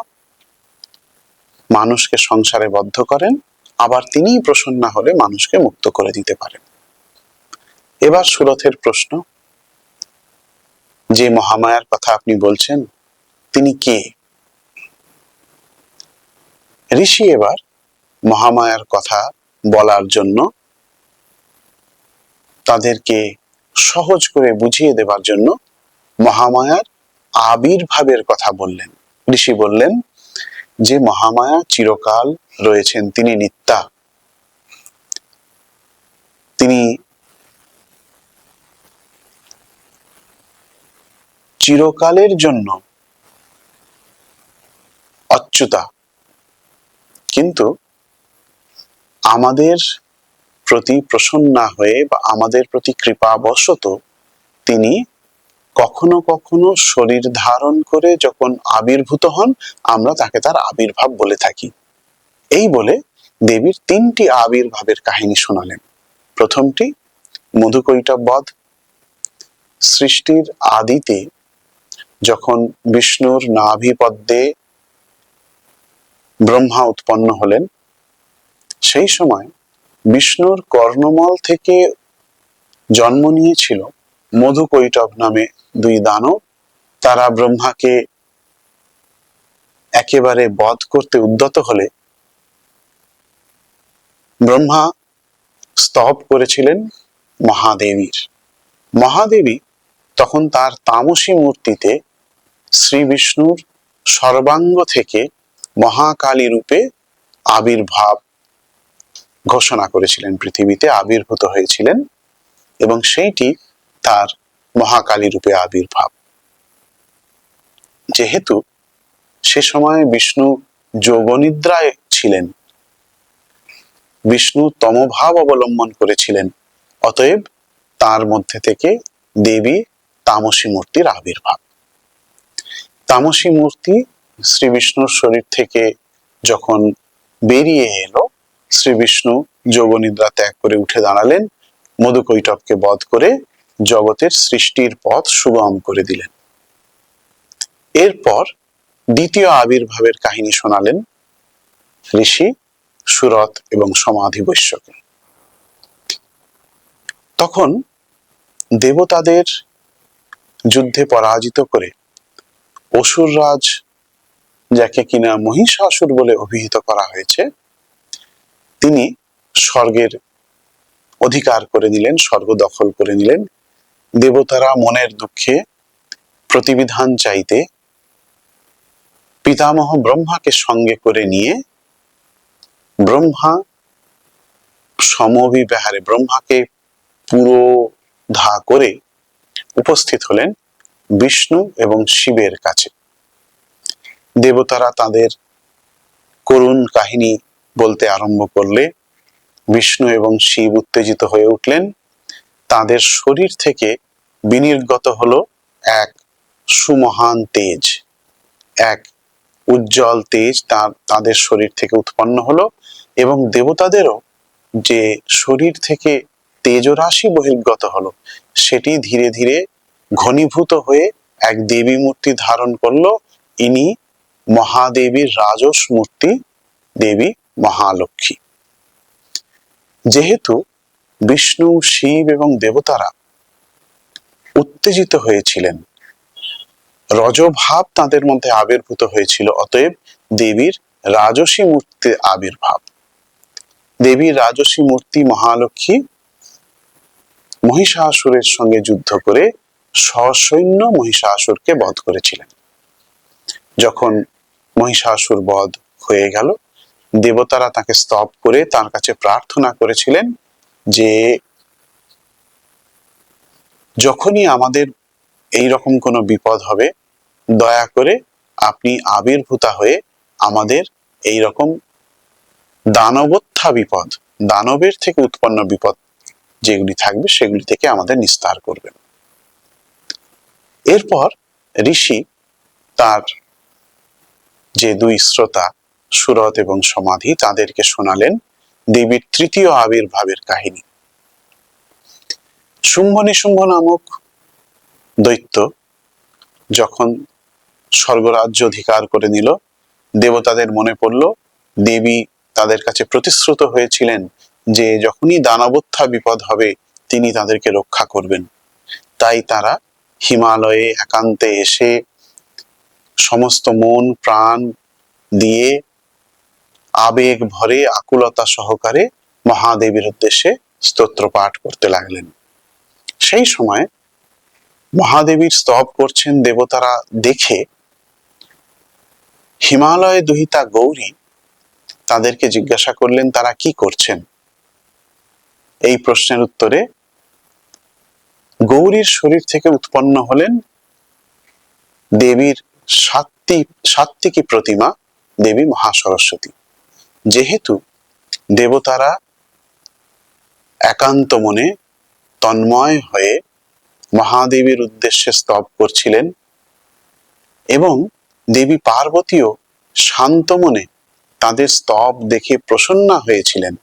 মানুষকে সংসারে বদ্ধ করেন, আবার তিনিই প্রসন্ন হলে মানুষকে মুক্ত করে দিতে পারেন। এবার সুরথের প্রশ্ন, যে মহামায়ার কথা আপনি বলছেন, তিনি কে? ঋষি এবার মহামায়ার কথা বলার জন্য, তাদেরকে সহজ করে বুঝিয়ে দেবার জন্য মহামায়ার আবির্ভাবের কথা বললেন। ঋষি বললেন যে মহামায়া চিরকাল রয়েছেন, তিনি নিত্যা, তিনি চিরকালের জন্য অচ্যুতা। কিন্তু আমাদের প্রতি প্রসন্না হয়ে বা আমাদের প্রতি কৃপাবশত তিনি কখনো কখনো শরীর ধারণ করে যখন আবির্ভূত হন, আমরা তাকে তার আবির্ভাব বলে থাকি। এই বলে দেবীর তিনটি আবির্ভাবের কাহিনী শোনালেন। প্রথমটি মধুকৈটব বধ। সৃষ্টির আদিতে যখন বিষ্ণুর নাভিপদ্মে ব্রহ্মা উৎপন্ন হলেন, সেই সময় বিষ্ণুর কর্ণমল থেকে জন্ম নিয়েছিল মধুকৈটব নামে দুই দানব। তারা ব্রহ্মাকে একেবারে বধ করতে উদ্যত হলে ব্রহ্মা স্তব করেছিলেন মহাদেবীর। মহাদেবী তখন তার তামসী মূর্তিতে শ্রী বিষ্ণুর সর্বাঙ্গ থেকে মহাকালী রূপে আবির্ভাব ঘোষণা করেছিলেন, পৃথিবীতে আবির্ভূত হয়েছিলেন, এবং সেইটি তার মহাকালী রূপে আবির্ভাব। যেহেতু সে সময় বিষ্ণু যোগনিদ্রায় ছিলেন, বিষ্ণু তমভাব অবলম্বন করেছিলেন, অতএব তার মধ্যে থেকে দেবী তামসী মূর্তির আবির্ভাব। তামসী মূর্তি শ্রী বিষ্ণুর শরীর থেকে যখন বেরিয়ে এলো, শ্রী বিষ্ণু যোগনিদ্রা ত্যাগ করে উঠে দাঁড়ালেন, মধুকৈটবকে বধ করে জগতের সৃষ্টির পথ সুগম করে দিলেন। এরপর দ্বিতীয় আবির্ভাবের কাহিনী শোনালেন ঋষি সুরত এবং সমাধি বৈশ্যকে। তখন দেবতাদের যুদ্ধে পরাজিত করে অসুররাজ, যাকে কিনা মহিষাসুর বলে অভিহিত করা হয়েছে, তিনি স্বর্গের অধিকার করে নিলেন, স্বর্গ দখল করে নিলেন। দেবতারা মনের দুঃখে প্রতিবিধান চাইতে পিতামহ ব্রহ্মাকে সঙ্গে করে নিয়ে ব্রহ্মা সমবিবাহারে, ব্রহ্মাকে পুরো ধা করে উপস্থিত হলেন বিষ্ণু এবং শিবের কাছে। দেবতারা তাদের করুণ কাহিনী বলতে আরম্ভ করলে বিষ্ণু এবং শিব উত্তেজিত হয়ে উঠলেন। তাদের শরীর থেকে বিনির্গত হলো এক সুমহান তেজ, এক উজ্জ্বল তেজ তাদের শরীর থেকে উৎপন্ন হলো, এবং দেবতাদেরও যে শরীর থেকে তেজরাশি বহির্গত হলো সেটি ধীরে ধীরে ঘনীভূত হয়ে এক দেবী মূর্তি ধারণ করলো। ইনি মহাদেবীর রাজস মূর্তি, দেবী মহালক্ষ্মী। যেহেতু বিষ্ণু, শিব এবং দেবতারা উত্তেজিত হয়েছিলেন, রজভাব তাদের মধ্যে আবির্ভূত হয়েছিল, অতএব দেবীর রাজসী মূর্তির আবির্ভাব। দেবীর রাজসী মূর্তি মহালক্ষ্মী মহিষাসুরের সঙ্গে যুদ্ধ করে সসৈন্য মহিষাসুরকে বধ করেছিলেন। যখন মহিষাসুর বধ হয়ে গেল, দেবতারা তাকে স্তব করে তার কাছে প্রার্থনা করেছিলেন যে যখনই আমাদের এই রকম কোনো বিপদ হবে, দয়া করে আপনি আবির্ভূতা হয়ে আমাদের এই রকম দানবোত্থা বিপদ, দানবের থেকে উৎপন্ন বিপদ যেগুলি থাকবে সেগুলি থেকে আমাদের নিস্তার করবেন। এরপর ঋষি তার যে দুই শ্রোতা সুরত এবং সমাধি তাদেরকে শোনালেন দেবীর তৃতীয় আবির্ভাবের কাহিনী। শুম্ভ নিশুম্ভ নামক দৈত্য যখন স্বর্গরাজ্য অধিকার করে নিল, দেবতাদের মনে পড়ল দেবী তাদের কাছে প্রতিশ্রুত হয়েছিলেন যে যখনই দানবোত্থা বিপদ হবে তিনি তাদেরকে রক্ষা করবেন। তাই তারা হিমালয়ে একান্তে এসে সমস্ত মন প্রাণ দিয়ে আবেগ ভরে আকুলতা সহকারে মহাদেবীর উদ্দেশ্যে স্তোত্র পাঠ করতে লাগলেন। সেই সময় মহাদেবীর স্তব করছেন দেবতারা দেখে হিমালয়ে দুহিতা গৌরী তাদেরকে জিজ্ঞাসা করলেন তারা কি করছেন। এই প্রশ্নের উত্তরে গৌরীর শরীর থেকে উৎপন্ন হলেন দেবীর সাত্ত্বিকী প্রতিমা দেবী মহাসরস্বতী। যেহেতু দেবতারা একান্ত মনে তন্ময় হয়ে মহাদেবীর উদ্দেশ্যে স্তব করছিলেন এবং দেবী পার্বতীও শান্ত মনে তাদের স্তব দেখে প্রসন্না হয়েছিলেন,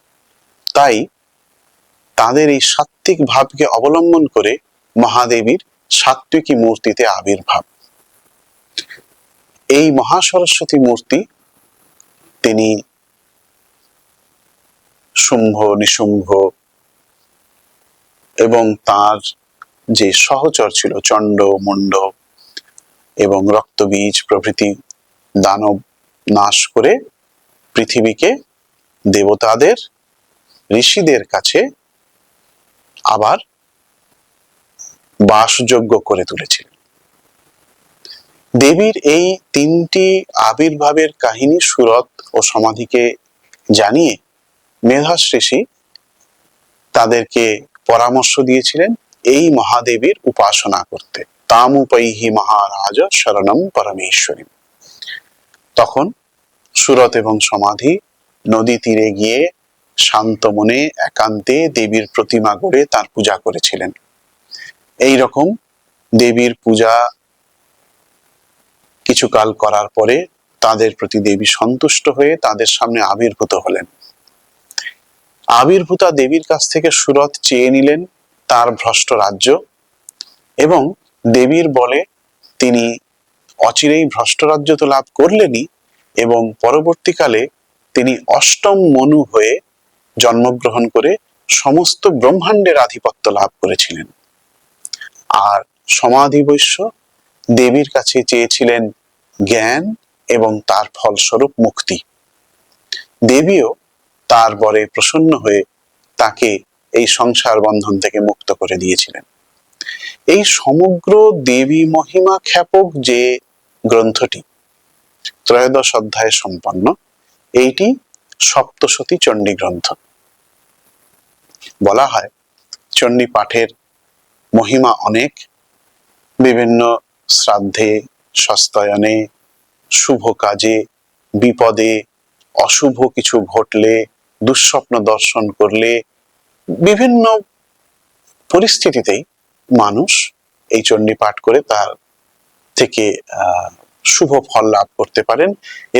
তাই তাদের এই সাত্ত্বিক ভাবকে অবলম্বন করে মহাদেবীর সাত্ত্বিকী মূর্তিতে আবির্ভাব। এই মহাসরস্বতী মূর্তি তিনি শুম্ভ নিশুম্ভ এবং তার যে সহচর ছিল চণ্ড মণ্ড এবং রক্তবীজ প্রভৃতি দানব নাশ করে পৃথিবীকে দেবতাদের ঋষিদের কাছে আবার বাসযোগ্য করে তুলেছিলেন। দেবীর এই তিনটি আবির্ভাবের কাহিনী সুরত ও সমাধিকে জানিয়ে মেধাস ঋষি তাদেরকে পরামর্শ দিয়েছিলেন এই মহাদেবীর উপাসনা করতে। তামুপৈহি মহারাজ শরণম পরমেশ্বরী। তখন সুরত এবং সমাধি নদী তীরে গিয়ে শান্ত মনে একান্তে দেবীর প্রতিমা গড়ে তার পূজা করেছিলেন। এই রকম দেবীর পূজা কিছুকাল করার পরে তাদের প্রতি দেবী সন্তুষ্ট হয়ে তাদের সামনে আবির্ভূত হলেন। আবির্ভূতা দেবীর কাছ থেকে সুরত চেয়ে নিলেন তার ভ্রষ্ট রাজ্য এবং দেবীর বলে তিনি অচিরেই ভ্রষ্ট রাজ্য তো লাভ করলেনই এবং পরবর্তীকালে তিনি অষ্টম মনু হয়ে জন্মগ্রহণ করে সমস্ত ব্রহ্মাণ্ডের আধিপত্য লাভ করেছিলেন। আর সমাধি বৈশ্য দেবীর কাছে চেয়েছিলেন জ্ঞান এবং তার ফলস্বরূপ মুক্তি। দেবীও তার বরে প্রসন্ন হয়ে তাকে এই সংসার বন্ধন থেকে মুক্ত করে দিয়েছিলেন। এই সমগ্র দেবী মহিমা খ্যাপক যে গ্রন্থটি ত্রয়োদশ অধ্যায়ে সম্পন্ন, এইটি সপ্তশতী চণ্ডী গ্রন্থ। বলা হয় চণ্ডী পাঠের মহিমা অনেক। বিভিন্ন শ্রাদ্ধে, সস্তয়নে, শুভ কাজে, বিপদে, অশুভ কিছু ঘটলে, দুঃস্বপ্ন দর্শন করলে, বিভিন্ন পরিস্থিতিতেই মানুষ এই চণ্ডী পাঠ করে তার থেকে শুভ ফল লাভ করতে পারেন।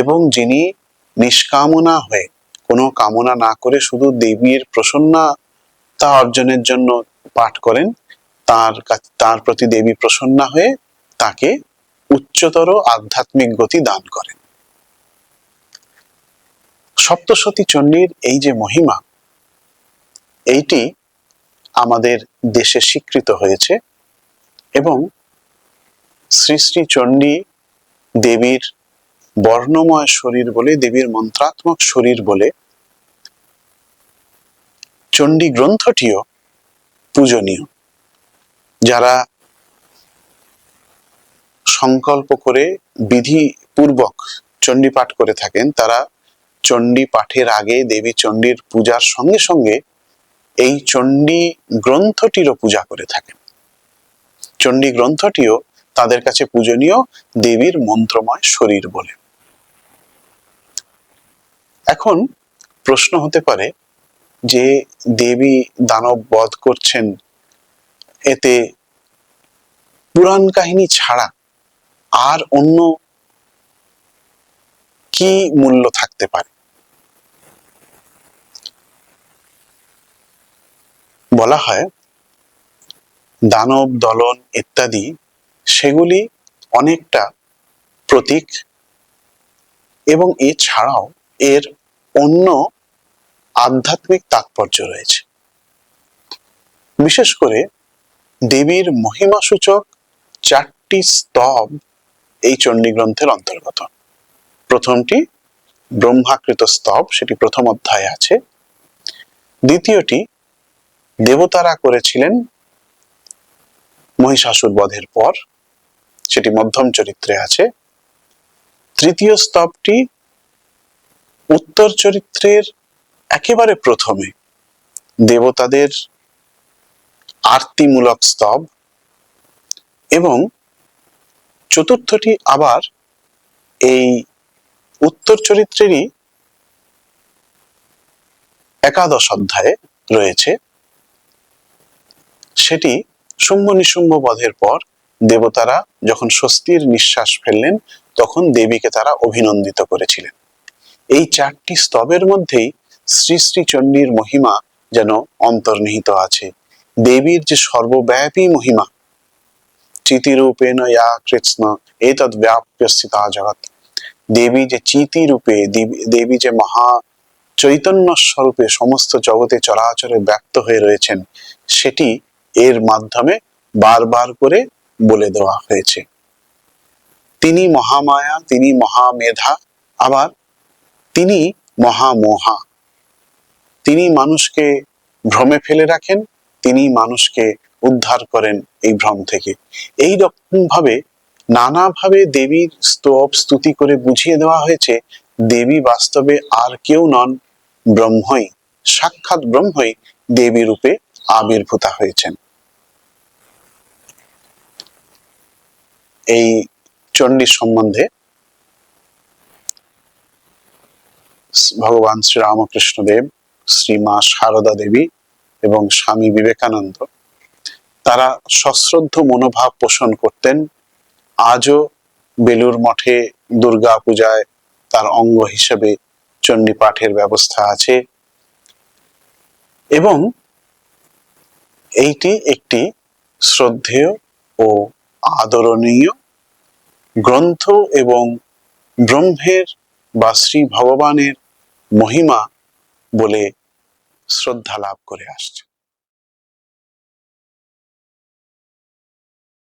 এবং যিনি নিষ্কামনা হয়ে, কোনো কামনা না করে শুধু দেবীর প্রসন্নতা অর্জনের জন্য পাঠ করেন, তার প্রতি দেবী প্রসন্না হয়ে তাকে উচ্চতর আধ্যাত্মিক গতি দান করেন। সপ্তশতী চণ্ডীর এই যে মহিমা, এইটি আমাদের দেশে স্বীকৃত হয়েছে এবং শ্রী শ্রী চণ্ডী দেবীর বর্ণময় শরীর বলে, দেবীর মন্ত্রাত্মক শরীর বলে চণ্ডী গ্রন্থটিও পূজনীয়। যারা সংকল্প করে বিধি পূর্বক চণ্ডী পাঠ করে থাকেন, তারা চণ্ডী পাঠের আগে দেবী চণ্ডীর পূজার সঙ্গে সঙ্গে এই চণ্ডী গ্রন্থটিরও পূজা করে থাকেন। চণ্ডী গ্রন্থটিও তাদের কাছে পূজনীয় দেবীর মন্ত্রময় শরীর বলে। এখন প্রশ্ন হতে পারে যে দেবী দানব বধ করছেন, এতে পুরাণ কাহিনী ছাড়া আর অন্য কি মূল্য থাকতে পারে? বলা হয় দানব দলন ইত্যাদি সেগুলি অনেকটা প্রতীক, এবং এছাড়াও এর অন্য আধ্যাত্মিক তাৎপর্য রয়েছে। বিশেষ করে দেবীর মহিমাসূচক 4টি স্তব এই চণ্ডী গ্রন্থের অন্তর্গত। প্রথমটি ব্রহ্মাকৃত স্তব, সেটি প্রথম অধ্যায়ে আছে। দ্বিতীয়টি দেবতারা করেছিলেন মহিষাসুর বধের পর, সেটি মধ্যম চরিত্রে আছে। তৃতীয় স্তবটি উত্তর চরিত্রের একেবারে প্রথমে দেবতাদের আরতিমূলক স্তব, এবং চতুর্থটি আবার এই উত্তর চরিত্রেরই একাদশ অধ্যায়ে রয়েছে। সেটি শুম্ভ নিশুম্ভ বধের পর দেবতারা যখন স্বস্তির নিঃশ্বাস ফেললেন, তখন দেবীকে তারা অভিনন্দিত করেছিলেন। এই 4টি স্তবের মধ্যেই শ্রী শ্রী চণ্ডীর মহিমা যেন অন্তর্নিহিত আছে। দেবীর যে সর্বব্যাপী মহিমা, চিতিরূপেণ ইয়া কৃষ্ণ এতদ ব্যাপ্য স্থিতা জগৎ, দেবী যে চিতি রূপে, দেবী যে মহা চৈতন্য স্বরূপে সমস্ত জগতে চরাচরে ব্যক্ত হয়ে রয়েছেন, সেটি এর মাধ্যমে বারবার করে বলে দেওয়া হয়েছে। তিনি মহামায়া, তিনি মহামেধা, আবার তিনি মহামোহা। তিনি মানুষকে ভ্রমে ফেলে রাখেন, তিনি মানুষকে উদ্ধার করেন এই ভ্রম থেকে। এই রকম ভাবে নানাভাবে দেবীর স্তব স্তুতি করে বুঝিয়ে দেওয়া হয়েছে দেবী বাস্তবে আর কেউ নন, ব্রহ্মই, সাক্ষাৎ ব্রহ্মই দেবী রূপে আবির্ভূতা হয়েছেন। এই চণ্ডী সম্বন্ধে ভগবান শ্রী রামকৃষ্ণ দেব, শ্রীমা শারদা দেবী এবং স্বামী বিবেকানন্দ তারা সশ্রদ্ধ মনোভাব পোষণ করতেন। আজও বেলুর মঠে দুর্গা পূজায় তার অঙ্গ হিসেবে চণ্ডী পাঠের ব্যবস্থা আছে, এবং এইটি একটি শ্রদ্ধেয় ও আদরণীয় গ্রন্থ এবং ব্রহ্মের বা শ্রী ভগবানের মহিমা বলে শ্রদ্ধা লাভ করে আসছে।